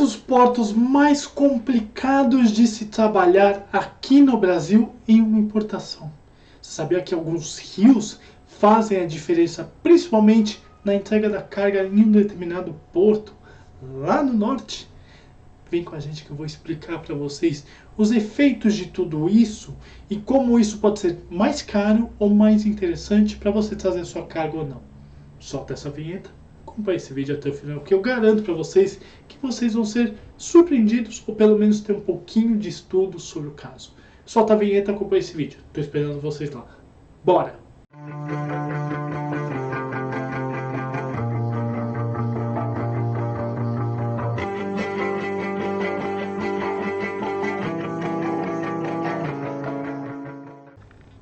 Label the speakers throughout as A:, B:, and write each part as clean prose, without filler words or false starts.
A: Quais os portos mais complicados de se trabalhar aqui no Brasil em uma importação? Você sabia que alguns rios fazem a diferença, principalmente na entrega da carga em um determinado porto lá no norte? Vem com a gente que eu vou explicar para vocês os efeitos de tudo isso e como isso pode ser mais caro ou mais interessante para você trazer sua carga ou não. Solta essa vinheta, acompanhe esse vídeo até o final, que eu garanto para vocês que vocês vão ser surpreendidos ou pelo menos ter um pouquinho de estudo sobre o caso. Solta a vinheta, acompanhe esse vídeo. Estou esperando vocês lá. Bora!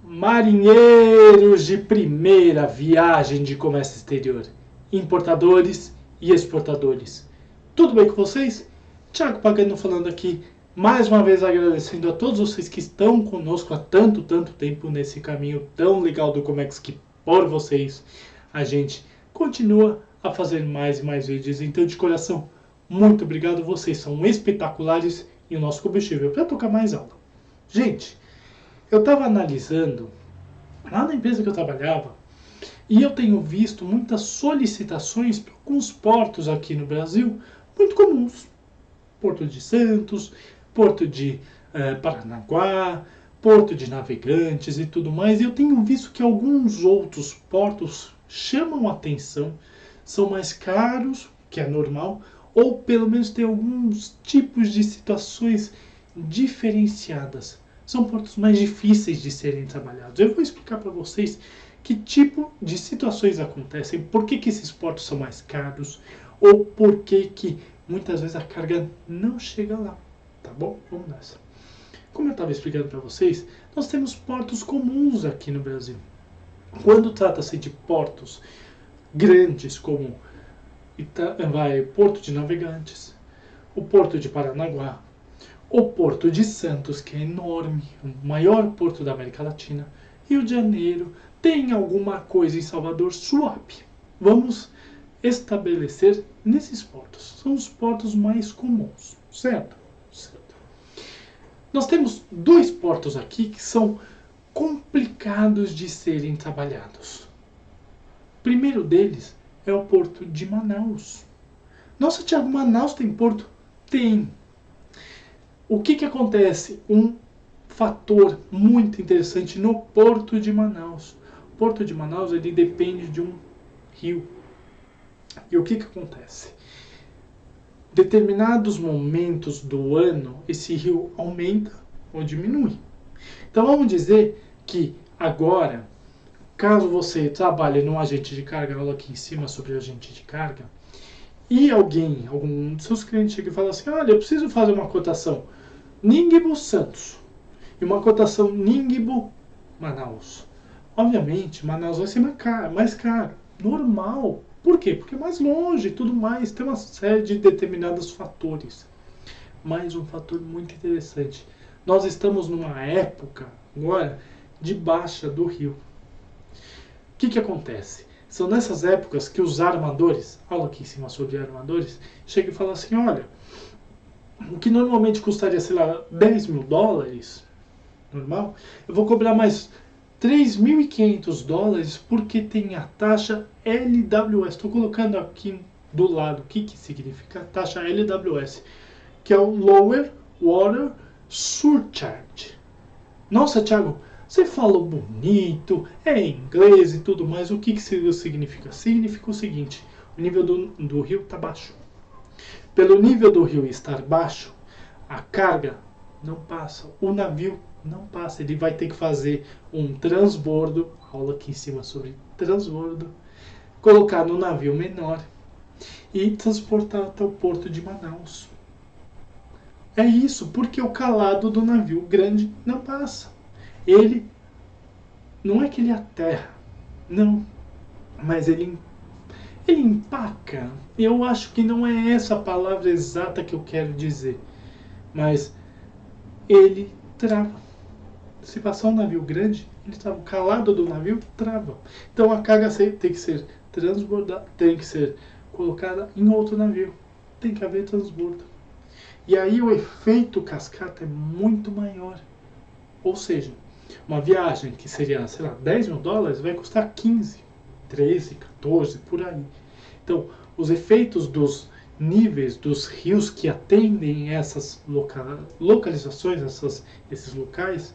A: Marinheiros de primeira viagem de comércio exterior, importadores e exportadores. Tudo bem com vocês? Thiago Pagano falando aqui, mais uma vez agradecendo a todos vocês que estão conosco há tanto tempo nesse caminho tão legal do Comex, que por vocês a gente continua a fazer mais e mais vídeos. Então, de coração, muito obrigado, vocês são espetaculares e o nosso combustível para tocar mais aula. Gente, eu estava analisando lá na empresa que eu trabalhava e eu tenho visto muitas solicitações para alguns portos aqui no Brasil muito comuns. Porto de Santos, Porto de Paranaguá, Porto de Navegantes e tudo mais. E eu tenho visto que alguns outros portos chamam atenção, são mais caros, que é normal, ou pelo menos tem alguns tipos de situações diferenciadas. São portos mais difíceis de serem trabalhados. Eu vou explicar para vocês que tipo de situações acontecem, por que esses portos são mais caros, ou por que muitas vezes a carga não chega lá. Tá bom? Vamos nessa. Como eu estava explicando para vocês, nós temos portos comuns aqui no Brasil. Quando trata-se de portos grandes como Porto de Navegantes, o Porto de Paranaguá, o Porto de Santos, que é enorme, o maior porto da América Latina, Rio de Janeiro, tem alguma coisa em Salvador, Suape. Vamos estabelecer nesses portos. São os portos mais comuns, certo? Certo. Nós temos dois portos aqui que são complicados de serem trabalhados. O primeiro deles é o Porto de Manaus. Nossa, Thiago, Manaus tem porto? Tem. O que acontece? Um fator muito interessante no Porto de Manaus. O Porto de Manaus ele depende de um rio. E o que acontece? Determinados momentos do ano, esse rio aumenta ou diminui. Então vamos dizer que agora, caso você trabalhe num agente de carga, aula aqui em cima sobre agente de carga, e algum dos seus clientes chega e fala assim, olha, eu preciso fazer uma cotação Ningbo Santos e uma cotação Ningbo Manaus. Obviamente, Manaus vai ser mais caro. Normal. Por quê? Porque é mais longe e tudo mais. Tem uma série de determinados fatores. Mais um fator muito interessante. Nós estamos numa época agora de baixa do rio. O que acontece? São nessas épocas que os armadores, aula aqui em cima sobre armadores, chegam e falam assim, olha, o que normalmente custaria, sei lá, 10 mil dólares, normal, eu vou cobrar mais 3.500 dólares porque tem a taxa LWS. Estou colocando aqui do lado o que significa a taxa LWS, que é o Lower Water Surcharge. Nossa, Thiago, você falou bonito, é inglês e tudo mais. O que isso significa? Significa o seguinte, o nível do rio está baixo. Pelo nível do rio estar baixo, a carga não passa, o navio não passa. Ele vai ter que fazer um transbordo, aula aqui em cima sobre transbordo, colocar no navio menor e transportar até o porto de Manaus. É isso, porque o calado do navio grande não passa. Ele, não é que ele aterra, não, mas ele empaca. Eu acho que não é essa a palavra exata que eu quero dizer, mas ele trava. Se passar um navio grande, ele trava. O calado do navio trava. Então a carga tem que ser transbordada, tem que ser colocada em outro navio. Tem que haver transbordo. E aí o efeito cascata é muito maior. Ou seja, uma viagem que seria, sei lá, $10.000 vai custar 15, 13, 14, por aí. Então, os efeitos dos níveis dos rios que atendem essas localizações, esses locais,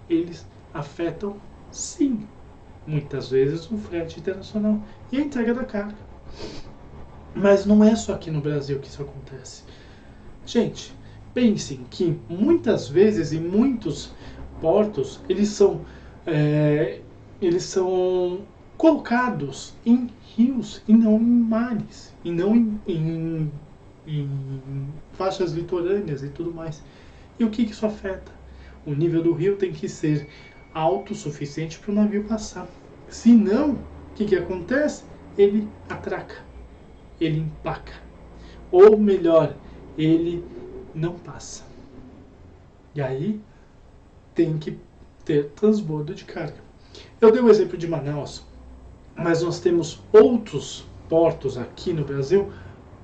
A: eles afetam, sim, muitas vezes o frete internacional e a entrega da carga. Mas não é só aqui no Brasil que isso acontece. Gente, pensem que muitas vezes em muitos portos eles são colocados em rios e não em mares, e não em faixas litorâneas e tudo mais. E o que isso afeta? O nível do rio tem que ser alto o suficiente para o navio passar. Se não, o que acontece? Ele atraca, ele empaca. Ou melhor, ele não passa. E aí tem que ter transbordo de carga. Eu dei o exemplo de Manaus, mas nós temos outros portos aqui no Brasil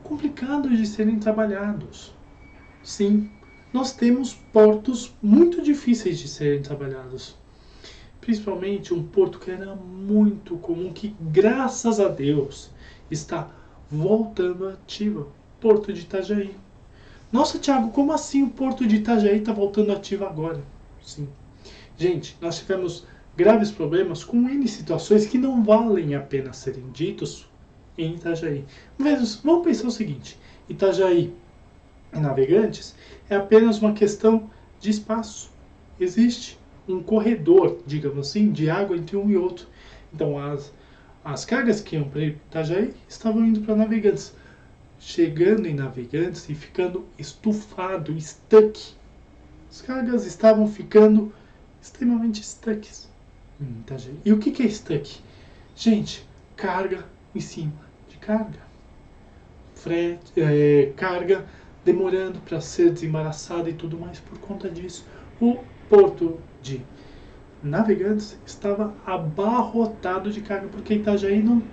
A: complicados de serem trabalhados. Sim, nós temos portos muito difíceis de serem trabalhados. Principalmente um porto que era muito comum, que graças a Deus está voltando ativo, Porto de Itajaí. Nossa, Thiago, como assim o Porto de Itajaí está voltando ativo agora? Sim. Gente, nós tivemos graves problemas com N situações que não valem a pena serem ditos em Itajaí. Mas vamos pensar o seguinte: Itajaí e Navegantes é apenas uma questão de espaço. Existe um corredor, digamos assim, de água entre um e outro. Então as cargas que iam para Itajaí estavam indo para Navegantes, chegando em Navegantes e ficando estufado, stuck. As cargas estavam ficando extremamente stucks em Itajaí. E o que é stuck? Gente, carga em cima de carga. Carga demorando para ser desembaraçada e tudo mais por conta disso. O porto de Navegantes estava abarrotado de carga porque Itajaí não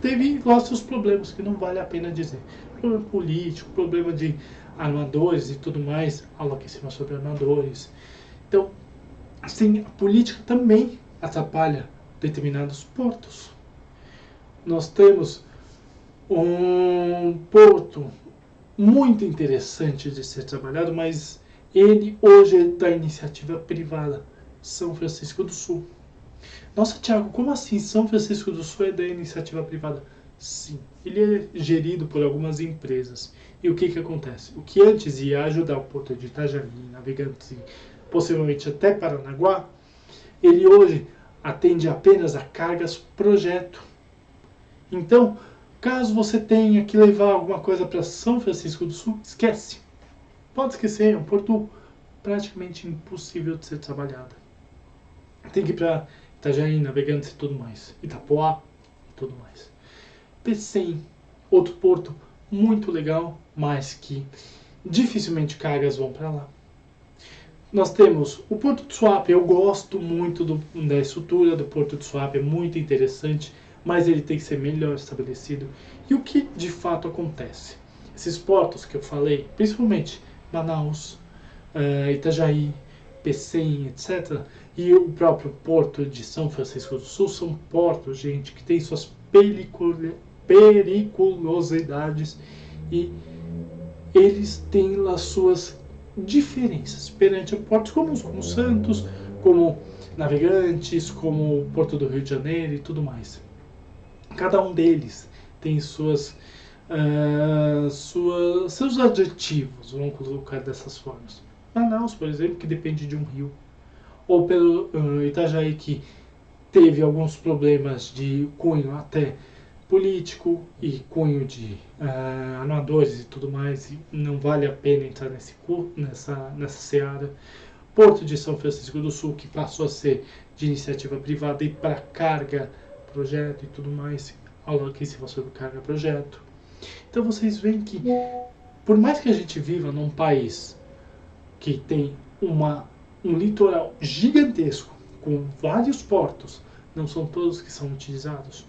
A: teve lá seus problemas, que não vale a pena dizer. Problema político, problema de armadores e tudo mais, aula aqui em cima sobre armadores. Então, sim, a política também atrapalha determinados portos. Nós temos um porto muito interessante de ser trabalhado, mas ele hoje é da iniciativa privada, São Francisco do Sul. Nossa, Thiago, como assim São Francisco do Sul é da iniciativa privada? Sim, ele é gerido por algumas empresas. E o que acontece? O que antes ia ajudar o porto de Itajaí, Navegantes e possivelmente até Paranaguá, ele hoje atende apenas a cargas projeto. Então, caso você tenha que levar alguma coisa para São Francisco do Sul, esquece. Pode esquecer, é um porto praticamente impossível de ser trabalhado. Tem que ir para Itajaí, Navegantes e tudo mais. Itapoá e tudo mais. Pecém, outro porto muito legal, mas que dificilmente cargas vão para lá. Nós temos o Porto de Suape. Eu gosto muito da estrutura do Porto de Suape, é muito interessante, mas ele tem que ser melhor estabelecido. E o que de fato acontece? Esses portos que eu falei, principalmente Manaus, Itajaí, Pecém, etc., e o próprio Porto de São Francisco do Sul, são portos, gente, que têm suas periculosidades e eles têm lá suas diferenças perante portos comuns, como Santos, como Navegantes, como o Porto do Rio de Janeiro e tudo mais. Cada um deles tem seus adjetivos, vamos colocar dessas formas. Manaus, por exemplo, que depende de um rio. Ou pelo Itajaí, que teve alguns problemas de cunho até político e cunho de armadores e tudo mais, e não vale a pena entrar nessa seara. Porto de São Francisco do Sul, que passou a ser de iniciativa privada e para carga, projeto e tudo mais, aula aqui se você carga projeto. Então vocês veem que, por mais que a gente viva num país que tem um litoral gigantesco, com vários portos, não são todos que são utilizados.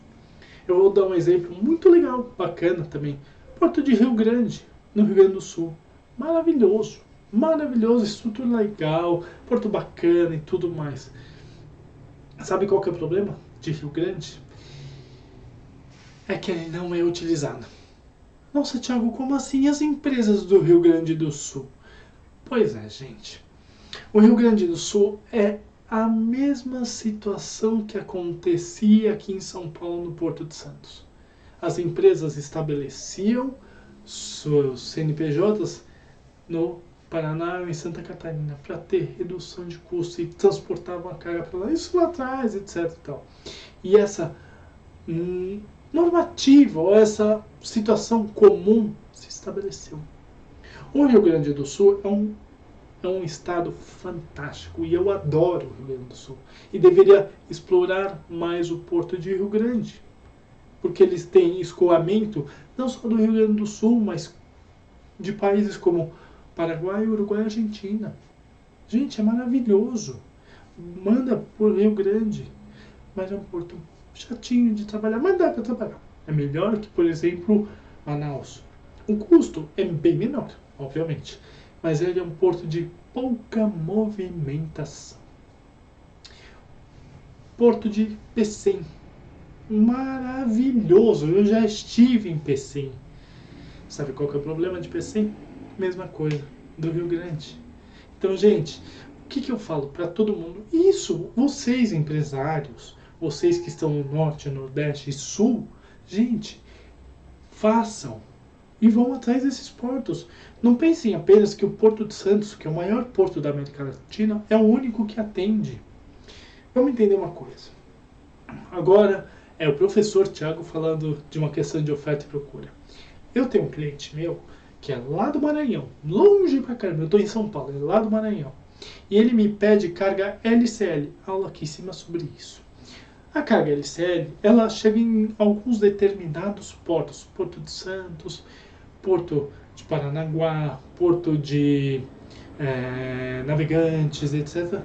A: Eu vou dar um exemplo muito legal, bacana também. Porto de Rio Grande, no Rio Grande do Sul. maravilhoso. Maravilhoso, estrutura legal, porto bacana e tudo mais. Sabe qual que é o problema de Rio Grande? É que ele não é utilizado. Nossa, Thiago, como assim as empresas do Rio Grande do Sul? Pois é, gente. O Rio Grande do Sul é a mesma situação que acontecia aqui em São Paulo, no Porto de Santos. As empresas estabeleciam seus CNPJs no Paraná ou em Santa Catarina para ter redução de custo e transportavam a carga para lá, isso lá atrás, etc. E, tal. E essa normativa ou essa situação comum se estabeleceu. O Rio Grande do Sul é um estado fantástico e eu adoro o Rio Grande do Sul. E deveria explorar mais o Porto de Rio Grande, porque eles têm escoamento não só do Rio Grande do Sul, mas de países como Paraguai, Uruguai e Argentina. Gente, é maravilhoso. Manda por Rio Grande, mas é um porto chatinho de trabalhar, mas dá para trabalhar. É melhor que, por exemplo, Manaus. O custo é bem menor, obviamente, mas ele é um porto de pouca movimentação. Porto de Pecém. Maravilhoso, eu já estive em Pecém. Sabe qual que é o problema de Pecém? Mesma coisa, do Rio Grande. Então, gente, o que eu falo para todo mundo? Isso, vocês empresários, vocês que estão no Norte, Nordeste e Sul, gente, façam e vão atrás desses portos. Não pensem apenas que o Porto de Santos, que é o maior porto da América Latina, é o único que atende. Vamos entender uma coisa. Agora é o professor Thiago falando de uma questão de oferta e procura. Eu tenho um cliente meu que é lá do Maranhão, longe pra caramba, eu estou em São Paulo, é lá do Maranhão. E ele me pede carga LCL, aula aqui em cima sobre isso. A carga LCL, ela chega em alguns determinados portos, Porto de Santos, Porto de Paranaguá, Porto de Navegantes, etc.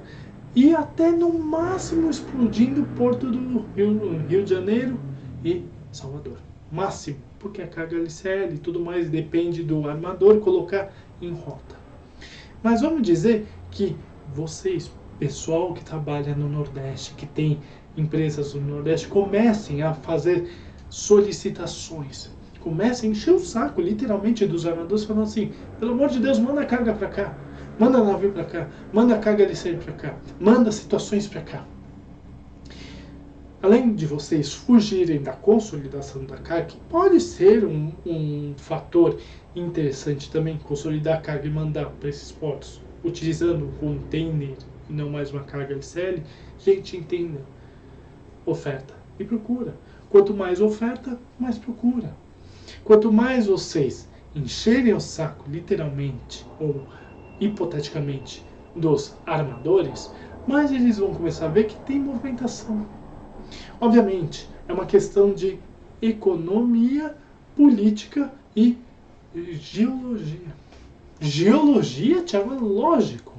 A: E até no máximo explodindo o Porto do Rio de Janeiro e Salvador. Máximo, porque a carga LCL e tudo mais depende do armador colocar em rota. Mas vamos dizer que vocês, pessoal que trabalha no Nordeste, que tem empresas no Nordeste, comecem a fazer solicitações. Comecem a encher o saco, literalmente, dos armadores, falando assim, pelo amor de Deus, manda a carga para cá, manda navio para cá, manda a carga LCL para cá, manda situações para cá. Além de vocês fugirem da consolidação da carga, que pode ser um fator interessante também, consolidar a carga e mandar para esses portos, utilizando um container e não mais uma carga LCL, gente, entenda, oferta e procura. Quanto mais oferta, mais procura. Quanto mais vocês encherem o saco, literalmente, ou hipoteticamente, dos armadores, mais eles vão começar a ver que tem movimentação. Obviamente, é uma questão de economia, política e geologia. Geologia, Thiago, é lógico.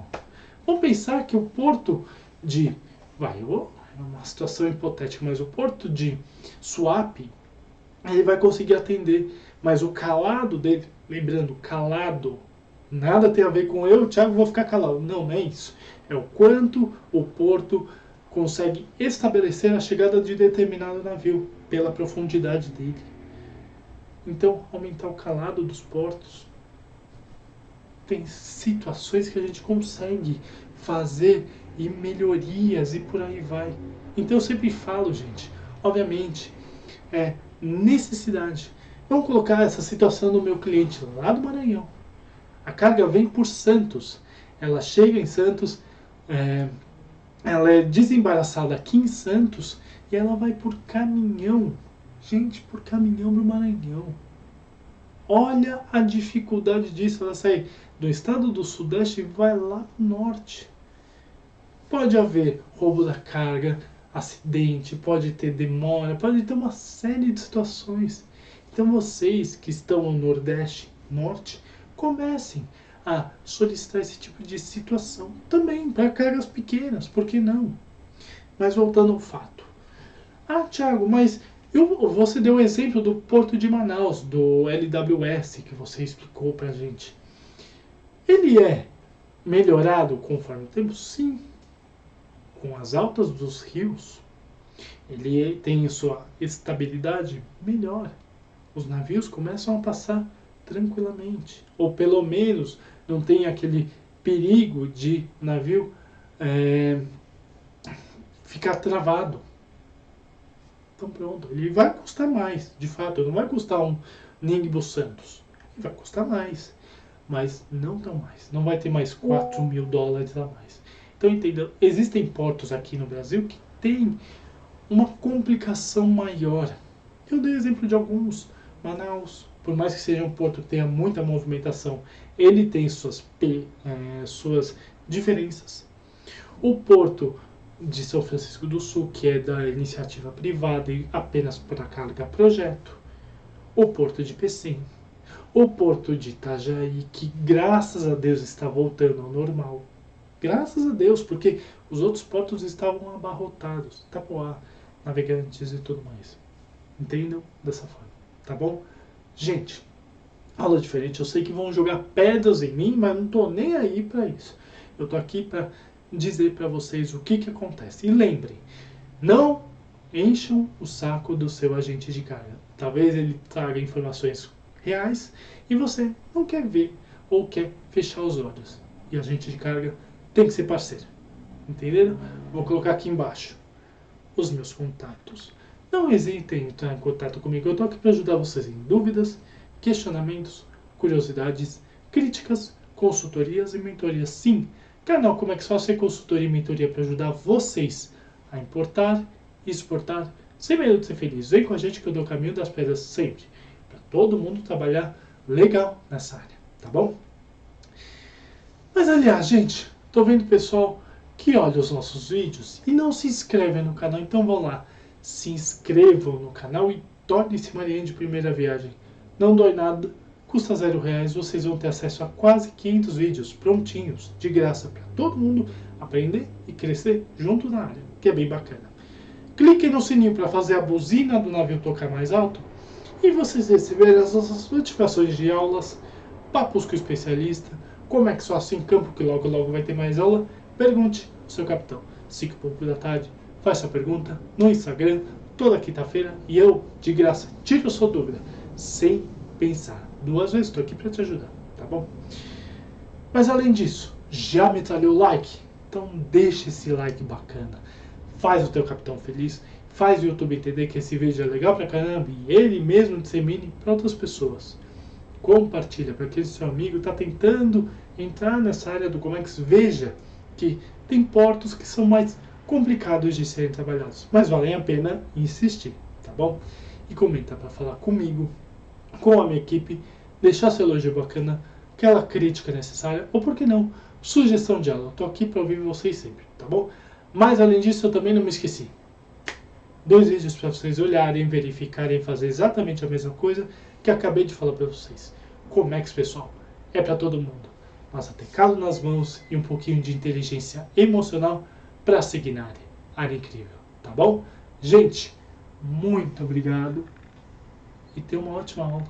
A: Vamos pensar que o porto de... é uma situação hipotética, mas o porto de Suape, ele vai conseguir atender, mas o calado dele, lembrando, calado, nada tem a ver com eu, Thiago, vou ficar calado. Não, não é isso. É o quanto o porto consegue estabelecer a chegada de determinado navio pela profundidade dele. Então, aumentar o calado dos portos. Tem situações que a gente consegue fazer e melhorias e por aí vai. Então eu sempre falo, gente, obviamente, é necessidade. Vamos colocar essa situação no meu cliente lá do Maranhão. A carga vem por Santos. Ela chega em Santos, ela é desembaraçada aqui em Santos e ela vai por caminhão. Gente, por caminhão do Maranhão. Olha a dificuldade disso. Ela sai do estado do Sudeste e vai lá pro Norte. Pode haver roubo da carga, acidente, pode ter demora, pode ter uma série de situações. Então vocês que estão no Nordeste, Norte, comecem a solicitar esse tipo de situação também para cargas pequenas, por que não? Mas voltando ao fato. Ah, Thiago, mas você deu o exemplo do Porto de Manaus, do LWS, que você explicou para a gente. Ele é melhorado conforme o tempo? Sim. Com as altas dos rios, ele tem sua estabilidade melhor. Os navios começam a passar tranquilamente. Ou pelo menos não tem aquele perigo de navio ficar travado. Então pronto, ele vai custar mais, de fato, não vai custar um Ningbo Santos. Ele vai custar mais, mas não tão mais. Não vai ter mais 4 mil dólares a mais. Então entenda, existem portos aqui no Brasil que têm uma complicação maior. Eu dei exemplo de alguns. Manaus, por mais que seja um porto que tenha muita movimentação, ele tem suas diferenças. O porto de São Francisco do Sul, que é da iniciativa privada e apenas para carga projeto. O porto de Pecém. O porto de Itajaí, que graças a Deus está voltando ao normal. Graças a Deus, porque os outros portos estavam abarrotados. Itapoá, Navegantes e tudo mais. Entendam dessa forma, tá bom? Gente, aula diferente. Eu sei que vão jogar pedras em mim, mas não tô nem aí para isso. Eu tô aqui para dizer para vocês o que acontece. E lembrem, não encham o saco do seu agente de carga. Talvez ele traga informações reais e você não quer ver ou quer fechar os olhos. E agente de carga tem que ser parceiro. Entenderam? Vou colocar aqui embaixo os meus contatos. Não hesitem em entrar em contato comigo. Eu estou aqui para ajudar vocês em dúvidas, questionamentos, curiosidades, críticas, consultorias e mentorias. Sim, canal Como é que Faz consultoria e mentoria para ajudar vocês a importar e exportar sem medo de ser feliz. Vem com a gente que eu dou o caminho das pedras sempre. Para todo mundo trabalhar legal nessa área, tá bom? Mas aliás, gente, tô vendo pessoal que olha os nossos vídeos e não se inscreve no canal, então vão lá, se inscrevam no canal e torne-se marinheiro de primeira viagem. Não dói nada, custa R$0, vocês vão ter acesso a quase 500 vídeos prontinhos, de graça, para todo mundo aprender e crescer junto na área, que é bem bacana. Cliquem no sininho para fazer a buzina do navio tocar mais alto e vocês receberem as nossas notificações de aulas, papos com o especialista, como é que só assim em campo, que logo logo vai ter mais aula. Pergunte ao seu capitão. 5 da tarde, faz sua pergunta no Instagram, toda quinta-feira, e eu, de graça, tiro a sua dúvida, sem pensar 2 vezes, estou aqui para te ajudar, tá bom? Mas além disso, já metralhou o like? Então deixa esse like bacana, faz o teu capitão feliz, faz o YouTube entender que esse vídeo é legal pra caramba e ele mesmo dissemine para outras pessoas. Compartilha para aquele seu amigo está tentando entrar nessa área do Comex. Veja que tem portos que são mais complicados de serem trabalhados, mas valem a pena insistir, tá bom? E comenta para falar comigo, com a minha equipe, deixar seu elogio bacana, aquela crítica necessária, ou por que não, sugestão de aula. Eu tô aqui para ouvir vocês sempre, tá bom? Mas além disso, eu também não me esqueci. 2 vídeos para vocês olharem, verificarem, fazer exatamente a mesma coisa que acabei de falar para vocês. Comex, pessoal, é para todo mundo. Basta ter calo nas mãos e um pouquinho de inteligência emocional para seguir na área. Área incrível, tá bom? Gente, muito obrigado e tenha uma ótima aula.